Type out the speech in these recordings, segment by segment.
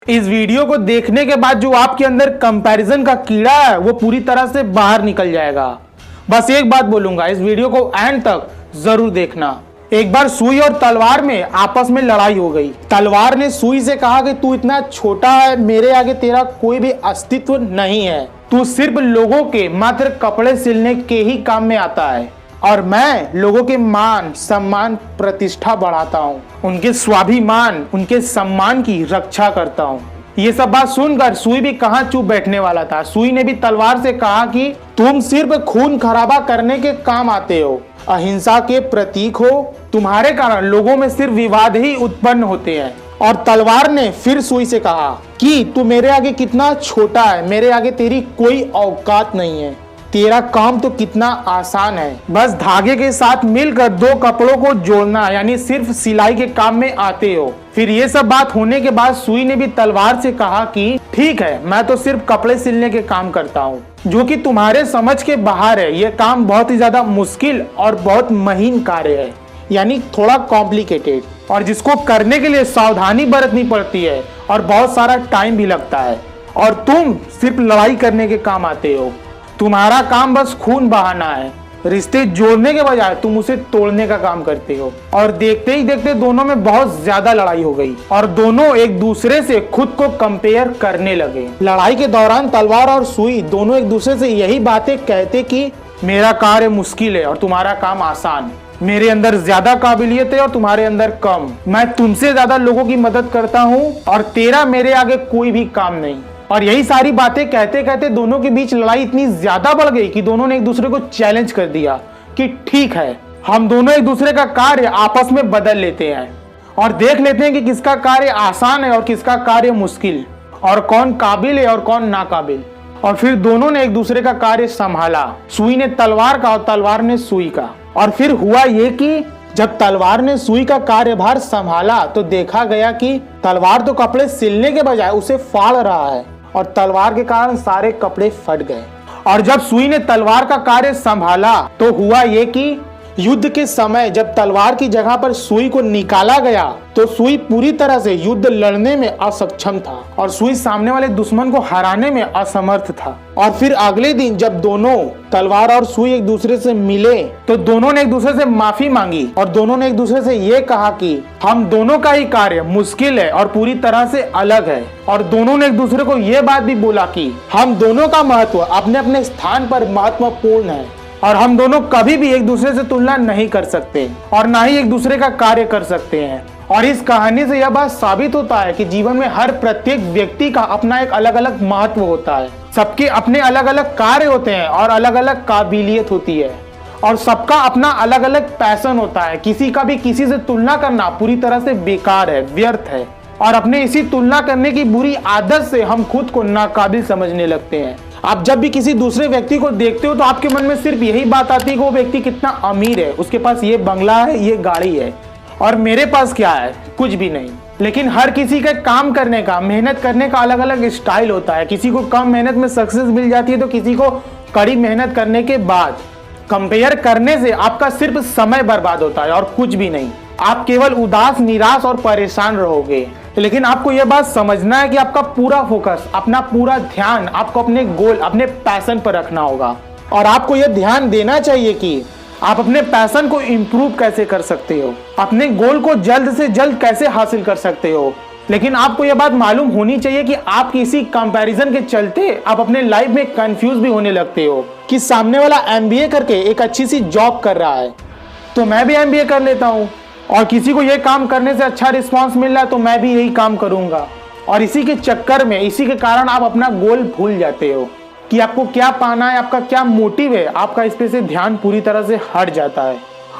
इस वीडियो को देखने के बाद जो आपके अंदर कंपैरिजन का कीड़ा है वो पूरी तरह से बाहर निकल जाएगा। बस एक बात बोलूंगा, इस वीडियो को एंड तक जरूर देखना। एक बार सुई और तलवार में आपस में लड़ाई हो गई। तलवार ने सुई से कहा कि तू इतना छोटा है, मेरे आगे तेरा कोई भी अस्तित्व नहीं है। तू सिर्फ लोगों के मात्र कपड़े सिलने के ही काम में आता है और मैं लोगों के मान सम्मान प्रतिष्ठा बढ़ाता हूँ, उनके स्वाभिमान उनके सम्मान की रक्षा करता हूँ। ये सब बात सुनकर सुई भी कहाँ चुप बैठने वाला था। सुई ने भी तलवार से कहा कि तुम सिर्फ खून खराबा करने के काम आते हो, अहिंसा के प्रतीक हो, तुम्हारे कारण लोगों में सिर्फ विवाद ही उत्पन्न होते हैं। और तलवार ने फिर सुई से कहा कि तू मेरे आगे कितना छोटा है, मेरे आगे तेरी कोई औकात नहीं है, तेरा काम तो कितना आसान है, बस धागे के साथ मिलकर दो कपड़ों को जोड़ना, यानी सिर्फ सिलाई के काम में आते हो। फिर ये सब बात होने के बाद सुई ने भी तलवार से कहा कि ठीक है, मैं तो सिर्फ कपड़े सिलने के काम करता हूँ, जो कि तुम्हारे समझ के बाहर है। ये काम बहुत ही ज्यादा मुश्किल और बहुत महीन कार्य है, यानी थोड़ा कॉम्प्लिकेटेड, और जिसको करने के लिए सावधानी बरतनी पड़ती है और बहुत सारा टाइम भी लगता है। और तुम सिर्फ लड़ाई करने के काम आते हो, तुम्हारा काम बस खून बहाना है, रिश्ते जोड़ने के बजाय तुम उसे तोड़ने का काम करते हो। और देखते ही देखते दोनों में बहुत ज्यादा लड़ाई हो गई और दोनों एक दूसरे से खुद को कंपेयर करने लगे। लड़ाई के दौरान तलवार और सुई दोनों एक दूसरे से यही बातें कहते कि मेरा कार्य मुश्किल है और तुम्हारा काम आसान, मेरे अंदर ज्यादा काबिलियत है और तुम्हारे अंदर कम, मैं तुमसे ज्यादा लोगों की मदद करता हूँ और तेरा मेरे आगे कोई भी काम नहीं। और यही सारी बातें कहते कहते दोनों के बीच लड़ाई इतनी ज्यादा बढ़ गई कि दोनों ने एक दूसरे को चैलेंज कर दिया कि ठीक है, हम दोनों एक दूसरे का कार्य आपस में बदल लेते हैं और देख लेते हैं कि किसका कार्य आसान है और किसका कार्य मुश्किल, और कौन काबिल है और कौन नाकाबिल। और फिर दोनों ने एक दूसरे का कार्य संभाला, सुई ने तलवार का और तलवार ने सुई का। और फिर हुआ ये कि जब तलवार ने सुई का कार्यभार संभाला तो देखा गया कि तलवार तो कपड़े सिलने के बजाय उसे फाड़ रहा है और तलवार के कारण सारे कपड़े फट गए। और जब सुई ने तलवार का कार्य संभाला तो हुआ ये कि युद्ध के समय जब तलवार की जगह पर सुई को निकाला गया तो सुई पूरी तरह से युद्ध लड़ने में असक्षम था और सुई सामने वाले दुश्मन को हराने में असमर्थ था। और फिर अगले दिन जब दोनों तलवार और सुई एक दूसरे से मिले तो दोनों ने एक दूसरे से माफी मांगी और दोनों ने एक दूसरे से ये कहा कि हम दोनों का ही कार्य मुश्किल है और पूरी तरह से अलग है। और दोनों ने एक दूसरे को ये बात भी बोला कि हम दोनों का महत्व अपने अपने स्थान पर महत्वपूर्ण है और हम दोनों कभी भी एक दूसरे से तुलना नहीं कर सकते और ना ही एक दूसरे का कार्य कर सकते हैं। और इस कहानी से यह बात साबित होता है कि जीवन में हर प्रत्येक व्यक्ति का अपना एक अलग अलग महत्व होता है, सबके अपने अलग अलग कार्य होते हैं और अलग अलग काबिलियत होती है और सबका अपना अलग अलग पैशन होता है। किसी का भी किसी से तुलना करना पूरी तरह से बेकार है, व्यर्थ है, और अपने इसी तुलना करने की बुरी आदत से हम खुद को नाकाबिल समझने लगते हैं। आप जब भी किसी दूसरे व्यक्ति को देखते हो तो आपके मन में सिर्फ यही बात आती है कि वो व्यक्ति कितना अमीर है, उसके पास ये बंगला है, ये गाड़ी है, और मेरे पास क्या है, कुछ भी नहीं। लेकिन हर किसी का काम करने का, मेहनत करने का अलग अलग स्टाइल होता है। किसी को कम मेहनत में सक्सेस मिल जाती है तो किसी को कड़ी मेहनत करने के बाद। कंपेयर करने से आपका सिर्फ समय बर्बाद होता है और कुछ भी नहीं। आप केवल उदास, निराश और परेशान रहोगे। लेकिन आपको यह बात समझना है कि आपका पूरा फोकस, अपना पूरा ध्यान आपको अपने गोल, अपने पैशन पर रखना होगा। और आपको यह ध्यान देना चाहिए कि आप अपने पैशन को इम्प्रूव कैसे कर सकते हो, अपने गोल को जल्द से जल्द कैसे हासिल कर सकते हो। लेकिन आपको यह बात मालूम होनी चाहिए कि आप किसी कंपैरिजन के चलते आप अपने लाइफ में कंफ्यूज भी होने लगते हो कि सामने वाला MBA करके एक अच्छी सी जॉब कर रहा है तो मैं भी MBA कर लेता हूँ, और किसी को यह काम करने से अच्छा रिस्पांस मिल रहा है तो मैं भी यही काम करूंगा। और इसी के चक्कर में, इसी के कारण आप अपना गोल भूल जाते हो कि आपको क्या पाना है, आपका क्या मोटिव है। आपका इस पे से ध्यान पूरी तरह से हट जाता है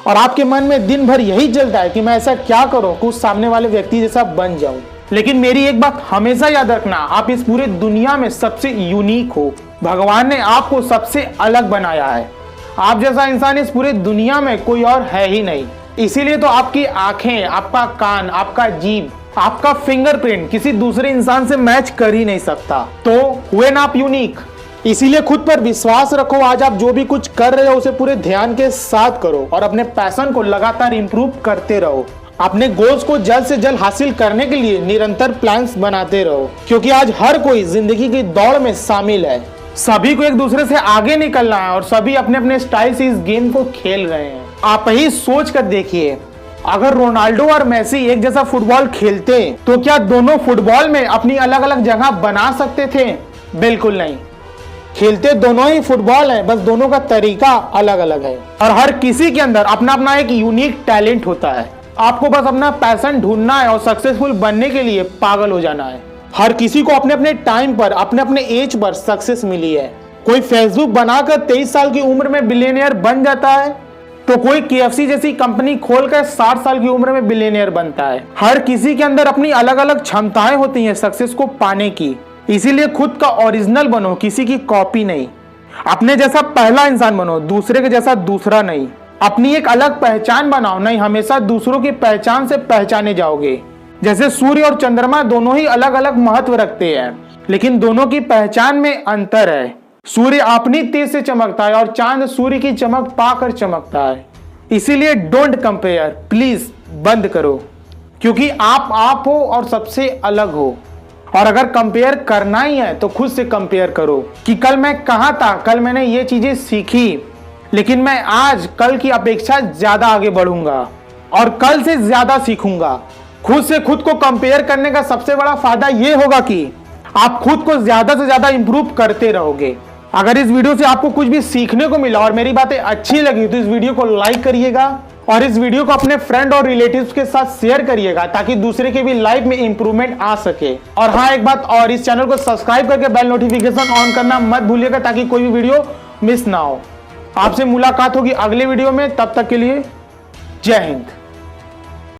और आपके मन में दिन भर यही चलता है कि मैं ऐसा क्या करूं कि उस सामने वाले व्यक्ति जैसा बन जाऊं। लेकिन मेरी एक बात हमेशा याद रखना, आप इस पूरे दुनिया में सबसे यूनिक हो। भगवान ने आपको सबसे अलग बनाया है। आप जैसा इंसान इस पूरे दुनिया में कोई और है ही नहीं। इसीलिए तो आपकी आंखें, आपका कान, आपका जीभ, आपका फिंगरप्रिंट किसी दूसरे इंसान से मैच कर ही नहीं सकता। तो हुए ना आप यूनिक। इसीलिए खुद पर विश्वास रखो। आज आप जो भी कुछ कर रहे हो उसे पूरे ध्यान के साथ करो और अपने पैशन को लगातार इंप्रूव करते रहो। अपने गोल्स को जल्द से जल्द हासिल करने के लिए निरंतर प्लान्स बनाते रहो, क्योंकि आज हर कोई जिंदगी की दौड़ में शामिल है। सभी को एक दूसरे से आगे निकलना है और सभी अपने अपने स्टाइल से इस गेम को खेल रहे हैं। आप ही सोच कर देखिए, अगर रोनाल्डो और मेसी एक जैसा फुटबॉल खेलते तो क्या दोनों फुटबॉल में अपनी अलग अलग जगह बना सकते थे? बिल्कुल नहीं। खेलते दोनों ही फुटबॉल है, बस दोनों का तरीका अलग अलग है और हर किसी के अंदर अपना अपना एक यूनिक टैलेंट होता है। आपको बस अपना पैशन ढूंढना है और सक्सेसफुल बनने के लिए पागल हो जाना है। हर किसी को अपने अपने टाइम पर, अपने अपने एज पर सक्सेस मिली है। कोई फेसबुक बनाकर 23 साल की उम्र में बिलियनियर बन जाता है, तो कोई KFC जैसी कंपनी खोलकर 60 साल की उम्र में बिलियनियर बनता है। हर किसी के अंदर अपनी अलग अलग क्षमताएं होती हैं सक्सेस को पाने की। इसीलिए खुद का ओरिजिनल बनो, किसी की कॉपी नहीं। अपने जैसा पहला इंसान बनो, दूसरे के जैसा दूसरा नहीं। अपनी एक अलग पहचान बनाओ, नहीं हमेशा दूसरों की पहचान से पहचाने जाओगे। जैसे सूर्य और चंद्रमा दोनों ही अलग अलग महत्व रखते हैं, लेकिन दोनों की पहचान में अंतर है। सूर्य अपनी तेज से चमकता है और चांद सूर्य की चमक पाकर चमकता है। इसीलिए डोंट कंपेयर, प्लीज बंद करो, क्योंकि आप हो और सबसे अलग हो। और अगर कंपेयर करना ही है तो खुद से कंपेयर करो कि कल मैं कहां था, कल मैंने ये चीजें सीखी, लेकिन मैं आज कल की अपेक्षा ज्यादा आगे बढ़ूंगा और कल से ज्यादा सीखूंगा। खुद से खुद को कंपेयर करने का सबसे बड़ा फायदा ये होगा कि आप खुद को ज्यादा से ज्यादा इंप्रूव करते रहोगे। अगर इस वीडियो से आपको कुछ भी सीखने को मिला और मेरी बातें अच्छी लगी तो इस वीडियो को लाइक करिएगा और इस वीडियो को अपने फ्रेंड और रिलेटिव्स के साथ शेयर करिएगा, ताकि दूसरे के भी लाइफ में इंप्रूवमेंट आ सके। और हाँ, एक बात और, इस चैनल को सब्सक्राइब करके बेल नोटिफिकेशन ऑन करना मत भूलिएगा, ताकि कोई भी वीडियो मिस ना हो। आपसे मुलाकात होगी अगले वीडियो में, तब तक के लिए जय हिंद।